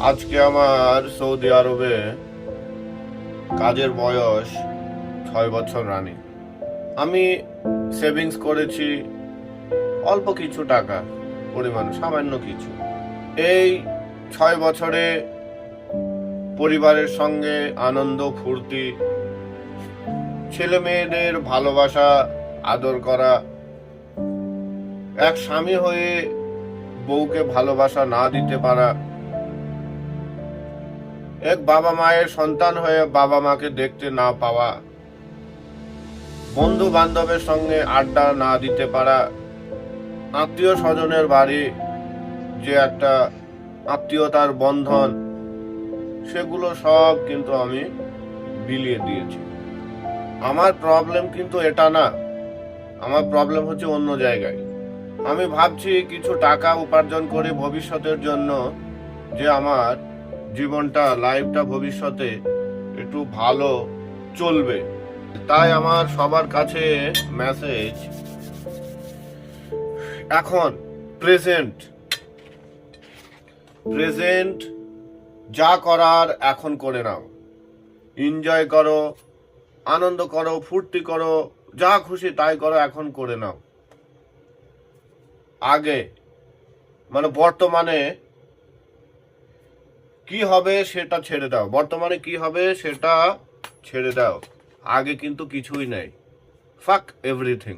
আজকে আমার সৌদি আরবে কাজের বয়স 6 বছর রানিং। আমি সেভিংস করেছি অল্প কিছু টাকা, পরিমাণ সামান্য কিছু। এই 6 বছরে পরিবারের সঙ্গে আনন্দ ফুর্তি, ছেলে মেয়েদের ভালোবাসা আদর করা, এক স্বামী হয়ে বউকে ভালোবাসা না দিতে পারা, এক বাবা মায়ের সন্তান হয়ে বাবা মাকে দেখতে না পাওয়া, বন্ধু বান্ধবের সঙ্গে আড্ডা না দিতে পারা, আত্মীয় স্বজনের বাড়ি যে একটা আত্মীয়তার বন্ধন, সেগুলো সব কিন্তু আমি বিলিয়ে দিয়েছি। আমার প্রবলেম কিন্তু এটা না, আমার প্রবলেম হচ্ছে অন্য জায়গায়। আমি ভাবছি কিছু টাকা উপার্জন করে ভবিষ্যতের জন্য, যে আমার জীবনটা, লাইফটা ভবিষ্যতে একটু ভালো চলবে। তাই আমার সবার কাছে মেসেজ, এখন প্রেজেন্ট যা করার এখন করে নাও। এনজয় করো, আনন্দ করো, ফুর্তি করো, যা খুশি তাই করো, এখন করে নাও। আগে বর্তমানে কি হবে সেটা ছেড়ে দাও, বর্তমানে কি হবে সেটা ছেড়ে দাও। আগে কিন্তু কিছুই নেই। ফাক এভরিথিং।